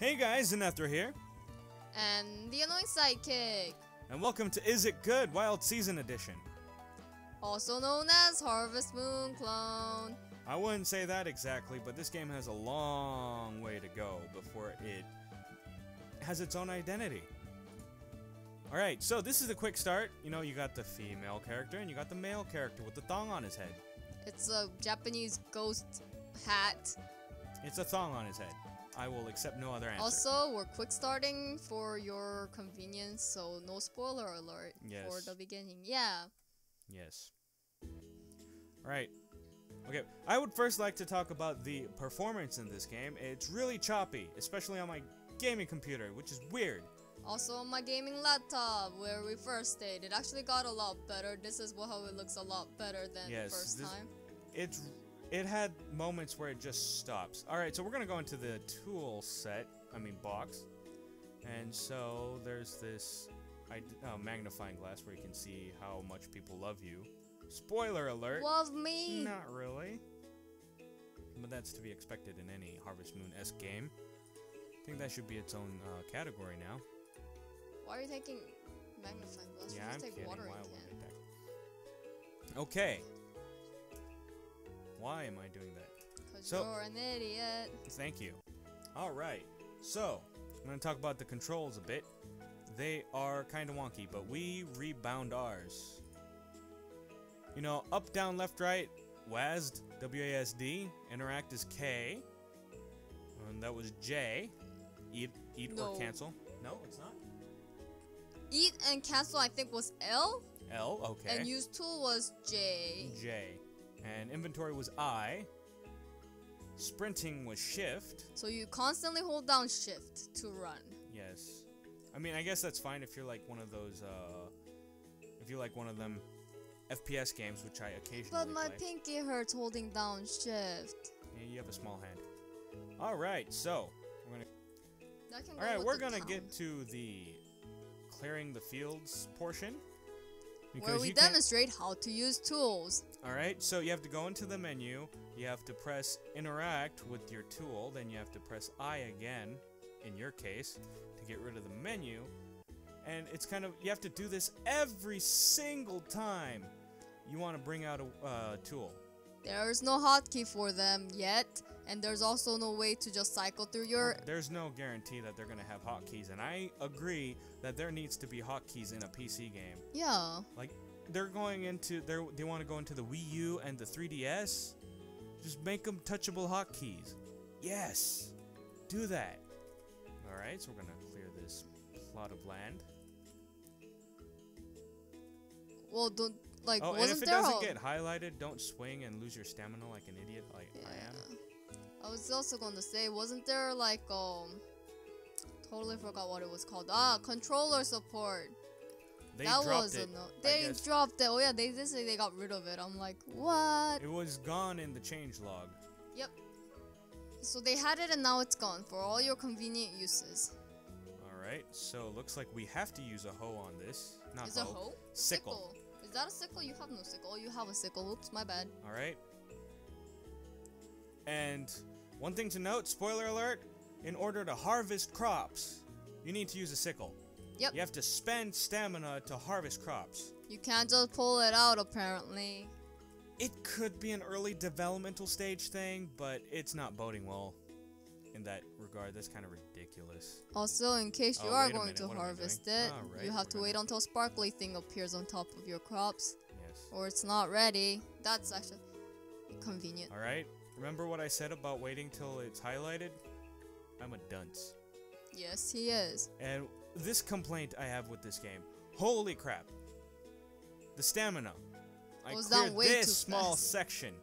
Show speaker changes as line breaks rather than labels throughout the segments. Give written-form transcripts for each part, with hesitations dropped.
Hey guys, Xenethra here,
And the annoying sidekick,
and welcome to Is It Good Wild Season Edition.
also known as Harvest Moon Clone.
I wouldn't say that exactly, but this game has a long way to go before it has its own identity. Alright, so this is a quick start. You know, you got the female character and you got the male character with the thong on his head.
It's a Japanese ghost hat.
It's a thong on his head. I will accept no other answer.
Also, we're quick starting for your convenience, so no spoiler alert for the beginning. Yeah.
Yes. Alright. Okay, I would first like to talk about the performance in this game. It's really choppy, especially on my gaming computer, which is weird.
Also on my gaming laptop, where we first stayed, it actually got a lot better. This is how it looks a lot better than the first time.
It had moments where it just stops. Alright, so we're gonna go into the tool box. And so there's this magnifying glass where you can see how much people love you. Spoiler alert!
Love me!
Not really. But that's to be expected in any Harvest Moon-esque game. I think that should be its own category now.
Why are you taking magnifying glass?
Yeah, I'm
take
kidding.
watering
Why would I
can.
take that? Okay. Why am I doing that?
Because you're an idiot.
Thank you. Alright, so I'm going to talk about the controls a bit. They are kind of wonky, but we rebound ours. You know, up, down, left, right, WASD, W-A-S-D, interact is K, and that was J, eat or cancel. No, it's not.
Eat and cancel, I think, was L.
L, okay.
And use tool was J.
J. And inventory was I. Sprinting was shift.
So you constantly hold down shift to run.
Yes. I mean, I guess that's fine if you're like one of those, if you like one of them FPS games, which I occasionally
But my
play.
pinky hurts holding down shift.
Yeah, you have a small hand. Alright, so, we're gonna get to the clearing the fields portion.
Where we demonstrate how to use tools.
Alright, so you have to go into the menu, you have to press interact with your tool, then you have to press I again, in your case, to get rid of the menu. And it's kind of, you have to do this every single time you want to bring out a tool.
There's no hotkey for them yet, and there's also no way to just cycle through your...
There's no guarantee that they're going to have hotkeys, and I agree that there needs to be hotkeys in a PC game.
Yeah.
Like, they're going into, they want to go into the Wii U and the 3DS? Just make them touchable hotkeys. Yes! Do that. Alright, so we're going to clear this plot of land.
Well, don't... Like,
oh,
wasn't
and if it
there
doesn't get highlighted, don't swing and lose your stamina like an idiot like I am.
I was also going to say, wasn't there like, totally forgot what it was called. Controller support.
They dropped it.
They dropped it. Oh yeah, they did say they got rid of it. I'm like, what?
It was gone in the changelog.
Yep. So they had it and now it's gone for all your convenient uses.
Alright, so looks like we have to use a hoe on this. Not
Is a hoe?
Sickle.
Is that a sickle? You have no sickle. Oh, you have a sickle. Oops, my bad.
Alright. And one thing to note, spoiler alert, in order to harvest crops, you need to use a sickle.
Yep.
You have to spend stamina to harvest crops.
You can't just pull it out, apparently.
It could be an early developmental stage thing, but it's not boding well in that regard. That's kind of ridiculous.
Also, in case you are going to harvest it, you have to wait until sparkly thing appears on top of your crops.
Yes.
Or it's not ready. That's actually convenient.
Alright, remember what I said about waiting till it's highlighted? I'm a dunce.
Yes, he is.
And this complaint I have with this game. Holy crap. The stamina. I cleared this small section.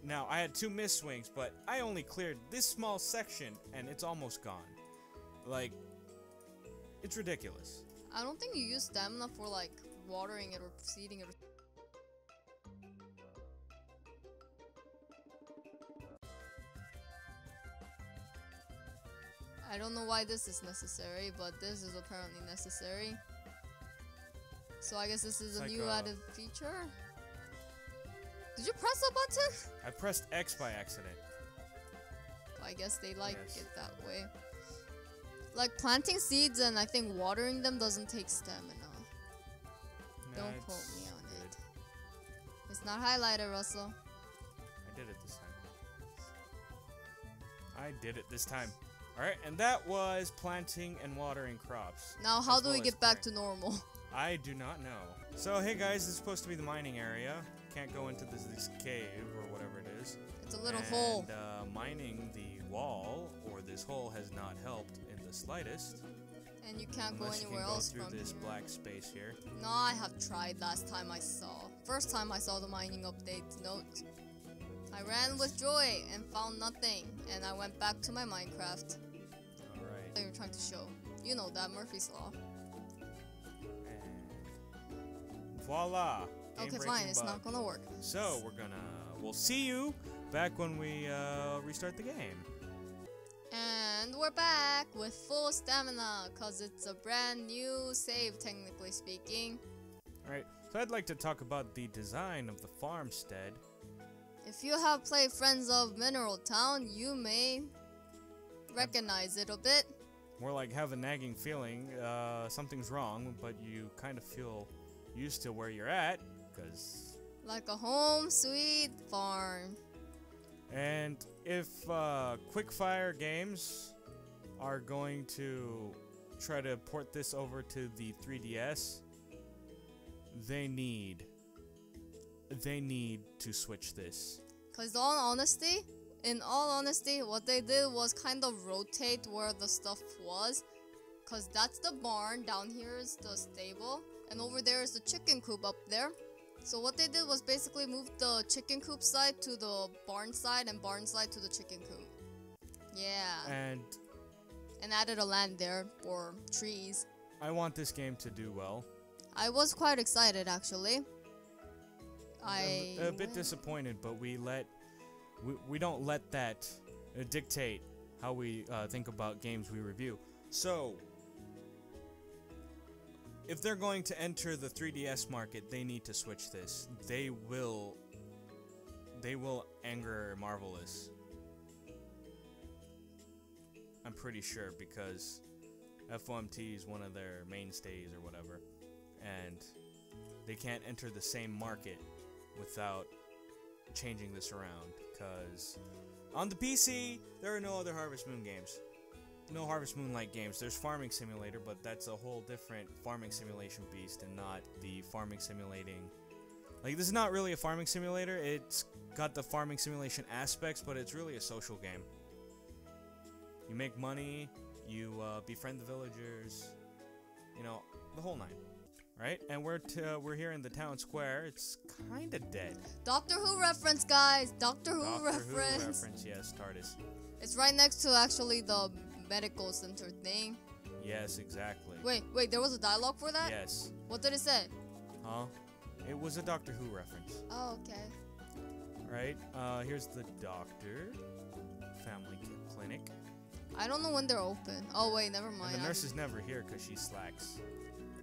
Now, I had 2 miss swings, but I only cleared this small section, and it's almost gone. Like, it's ridiculous.
I don't think you use stamina for, like, watering it or seeding it. I don't know why this is necessary, but this is apparently necessary. So I guess this is a new added feature. Did you press a button?
I pressed X by accident.
I guess they like it that way. Like planting seeds and I think watering them doesn't take stamina.
Nah,
Don't quote me on
good.
it. It's not highlighted, Russell.
I did it this time. I did it this time. Alright, and that was planting and watering crops.
Now, how
as
do
well
we
as
get back
clearing.
to normal?
I do not know. So, hey guys, this is supposed to be the mining area. Can't go into this cave or whatever it is.
It's a little hole.
And mining the wall or this hole has not helped in the slightest.
And you can't go
Unless you
anywhere
can go
else
through
from
this
here.
black space here.
No, I have tried last time I saw. First time I saw the mining update note. I ran with joy and found nothing. And I went back to my Minecraft.
Alright.
They were trying to show. You know that, Murphy's Law.
And voila!
Okay,
Game-breaking
fine, it's
bug.
not gonna work.
So, we'll see you back when we restart the game.
And we're back with full stamina, cause it's a brand new save, technically speaking.
Alright, so I'd like to talk about the design of the farmstead.
If you have played Friends of Mineral Town, you may recognize it a bit.
More like have a nagging feeling something's wrong, but you kind of feel used to where you're at, because...
Like a home sweet farm.
And if Quickfire games are going to try to port this over to the 3DS, they need to switch this.
Cause in all honesty, what they did was kind of rotate where the stuff was. Cause that's the barn, down here is the stable, and over there is the chicken coop up there. So what they did was basically move the chicken coop side to the barn side and barn side to the chicken coop. Yeah.
And
added a land there for trees.
I want this game to do well.
I was quite excited actually.
I'm a bit disappointed, but we don't let that dictate how we think about games we review. So, if they're going to enter the 3DS market, they need to switch this. They will anger Marvelous. I'm pretty sure, because FOMT is one of their mainstays or whatever, and they can't enter the same market without changing this around, because on the PC there are no other Harvest Moon games. No Harvest Moon-like games. There's Farming Simulator, but that's a whole different farming simulation beast and not the farming simulating. Like, this is not really a farming simulator. It's got the farming simulation aspects, but it's really a social game. You make money, you befriend the villagers, you know, the whole nine. Right? And we're here in the town square. It's kind of dead.
Doctor Who reference, guys. Doctor Who reference.
Who reference, yes, TARDIS.
It's right next to actually the medical center thing.
Yes, exactly.
Wait, there was a dialogue for that?
Yes.
What did it say?
Huh? It was a Doctor Who reference.
Oh, okay.
Right? Here's the doctor. Family clinic.
I don't know when they're open. Oh, wait, never mind.
And the nurse is never here because she slacks.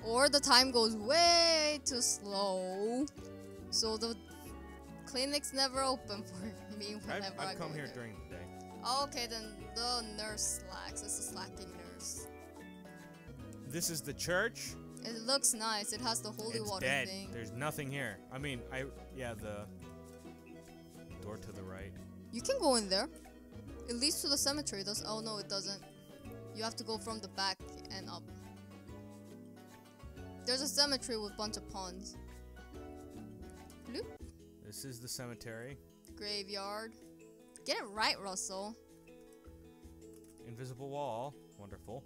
Or the time goes way too slow. So the clinic's never open for me whenever I
I've come
go
here
there.
during the day.
Oh, okay, then the nurse slacks. It's a slacking nurse.
This is the church.
It looks nice. It has the holy
It's
water
dead.
thing.
There's nothing here. I mean, the door to the right.
You can go in there. It leads to the cemetery. Oh no, it doesn't. You have to go from the back and up. There's a cemetery with a bunch of ponds. Bloop.
This is the cemetery.
Graveyard. Get it right, Russell.
Invisible wall. Wonderful.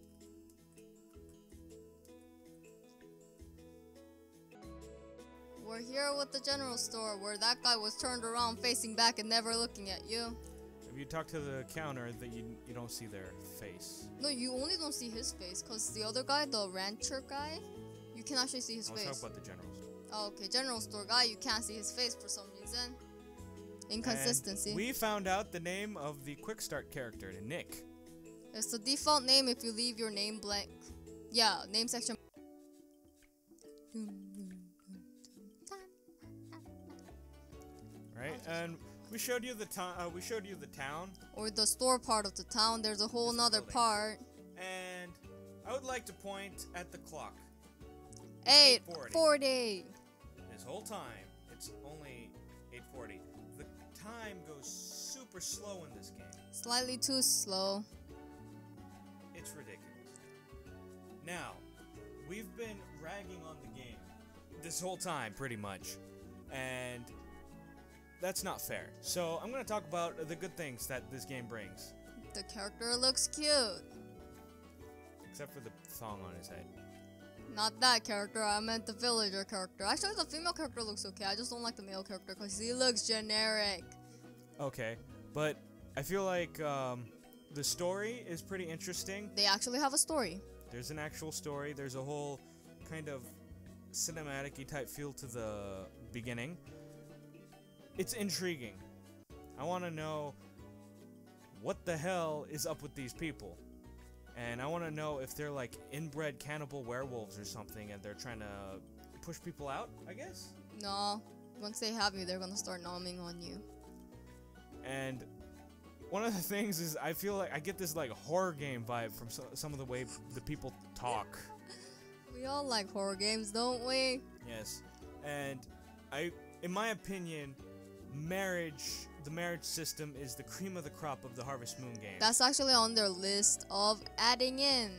We're here with the general store where that guy was turned around facing back and never looking at you.
If you talk to the counter, that you don't see their face.
No, you only don't see his face because the other guy, the rancher guy, you can actually see his
Let's
face.
talk about the general store.
Oh, okay, general store guy, you can't see his face for some reason. Inconsistency.
And we found out the name of the quick start character, Nick.
It's the default name if you leave your name blank. Yeah, name section.
Right, and we showed you the town. We showed you the town.
Or the store part of the town. There's a whole nother
building.
part.
And I would like to point at the clock.
8:40.
This whole time, it's only 8:40. The time goes super slow in this game.
Slightly too slow.
It's ridiculous. Now, we've been ragging on the game this whole time, pretty much. And that's not fair. So, I'm going to talk about the good things that this game brings.
The character looks cute.
Except for the thong on his head.
Not that character, I meant the villager character. Actually, the female character looks okay. I just don't like the male character because he looks generic.
Okay, but I feel like the story is pretty interesting.
They actually have a story.
There's an actual story. There's a whole kind of cinematic-y type feel to the beginning. It's intriguing. I want to know what the hell is up with these people. And I want to know if they're like inbred cannibal werewolves or something and they're trying to push people out, I guess?
No. Once they have you, they're gonna start nomming on you.
And one of the things is I feel like I get this like horror game vibe from some of the way the people talk.
We all like horror games, don't we?
Yes. And in my opinion, the marriage system is the cream of the crop of the Harvest Moon game.
That's actually on their list of adding in.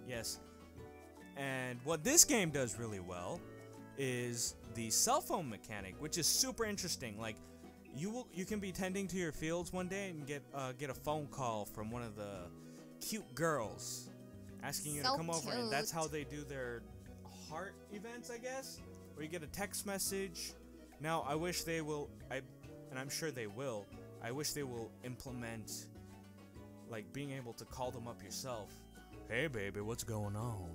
Yes. And what this game does really well is the cell phone mechanic, which is super interesting. Like, you can be tending to your fields one day and get a phone call from one of the cute girls asking you to come over, and that's how they do their heart events, I guess. Where you get a text message. Now, I wish they will, and I'm sure they will, I wish they will implement, like, being able to call them up yourself. Hey, baby, what's going on?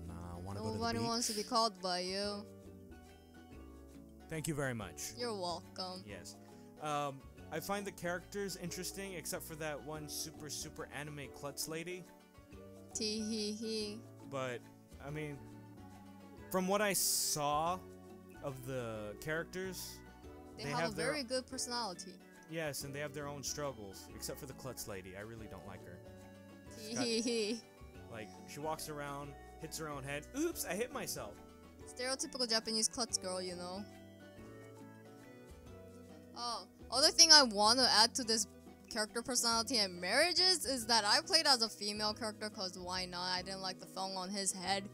Want to go to the beach?
Nobody wants to be called by you.
Thank you very much.
You're welcome.
Yes. I find the characters interesting, except for that one super anime klutz lady.
Tee hee hee.
But, I mean, from what I saw of the characters,
they have a very good personality.
Yes, and they have their own struggles, except for the klutz lady. I really don't like her.
Tee hee hee.
Like, she walks around, hits her own head. Oops, I hit myself.
Stereotypical Japanese klutz girl, you know. Oh, other thing I want to add to this character personality and marriages is that I played as a female character because why not? I didn't like the thong on his head.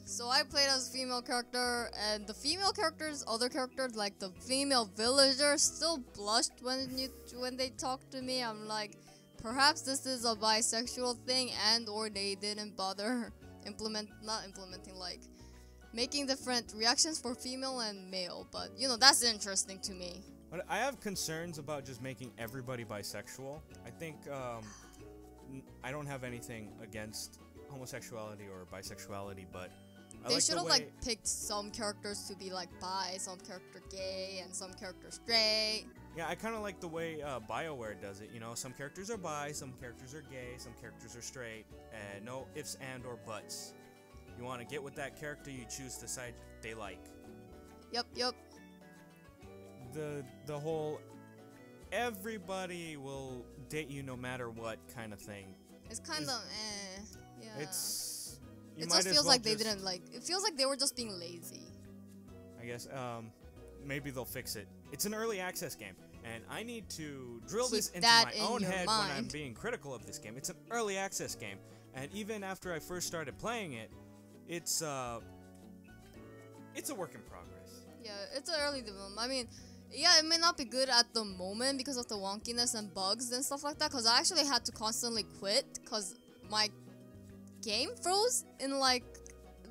So I played as a female character, and the female characters, other characters like the female villager, still blushed when they talked to me. I'm like, perhaps this is a bisexual thing, and or they didn't bother making different reactions for female and male. But you know, that's interesting to me.
But I have concerns about just making everybody bisexual. I think I don't have anything against homosexuality or bisexuality, but
they should have like picked some characters to be like bi, some character gay, and some character straight.
Yeah, I kind of like the way BioWare does it. You know, some characters are bi, some characters are gay, some characters are straight, and no ifs and or buts. You want to get with that character, you choose the side they like.
Yep.
The whole everybody will date you no matter what kind of thing.
It's kind of yeah.
It
just feels like they didn't like. It feels like they were just being lazy.
I guess maybe they'll fix it. It's an early access game, and I need to drill this into my own head when I'm being critical of this game. It's an early access game, and even after I first started playing it, it's a work in progress.
Yeah, it's an early development. I mean, yeah, it may not be good at the moment because of the wonkiness and bugs and stuff like that, because I actually had to constantly quit because my game froze in like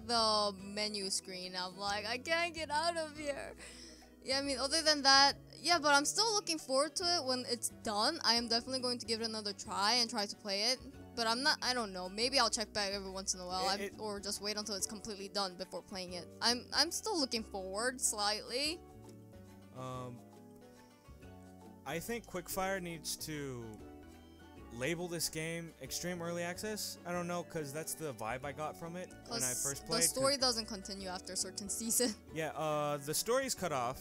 the menu screen. I'm like, I can't get out of here. Yeah, I mean, other than that, yeah, but I'm still looking forward to it when it's done. I am definitely going to give it another try and try to play it. But I don't know, maybe I'll check back every once in a while, or just wait until it's completely done before playing it. I'm still looking forward slightly.
I think Quickfire needs to label this game Extreme Early Access. I don't know, because that's the vibe I got from it when I first played.
The story doesn't continue after a certain season.
Yeah, the story's cut off,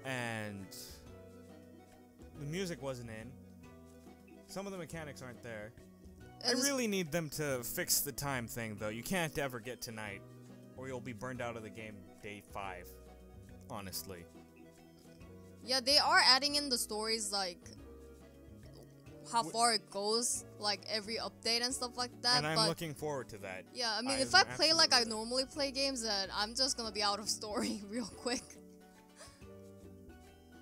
and the music wasn't in. Some of the mechanics aren't there. I really need them to fix the time thing, though. You can't ever get to night, or you'll be burned out of the game day 5. Honestly.
Yeah, they are adding in the stories, like how far it goes, like every update and stuff like that.
And I'm
but
looking forward to that.
yeah, I mean, if I play like I normally play games, then I'm just gonna be out of story real quick.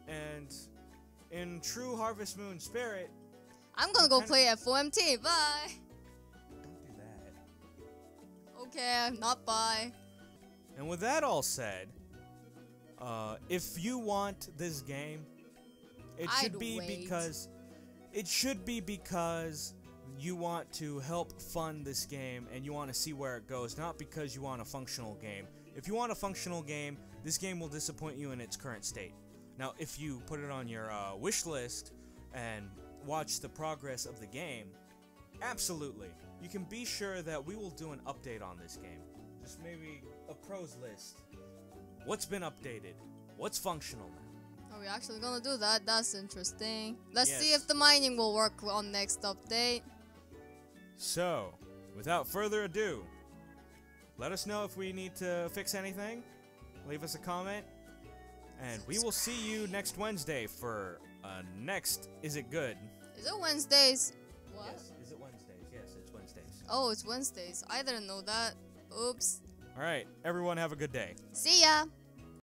And in true Harvest Moon spirit,
I'm gonna go play FOMT. Bye.
don't do that.
Okay, not bye.
And with that all said, if you want this game, it should be because you want to help fund this game and you want to see where it goes, not because you want a functional game. If you want a functional game, this game will disappoint you in its current state. Now, if you put it on your wish list and watch the progress of the game, absolutely. You can be sure that we will do an update on this game. Just maybe a pros list. What's been updated? What's functional now?
Are we actually gonna do that? That's interesting. Let's
Yes.
see if the mining will work on next update.
So, without further ado, let us know if we need to fix anything. Leave us a comment. And we will see you next Wednesday for next Is It Good?
Is it Wednesdays? What?
Yes, is it Wednesdays? Yes, it's Wednesdays.
Oh, it's Wednesdays. I didn't know that. Oops.
Alright, everyone have a good day.
See ya!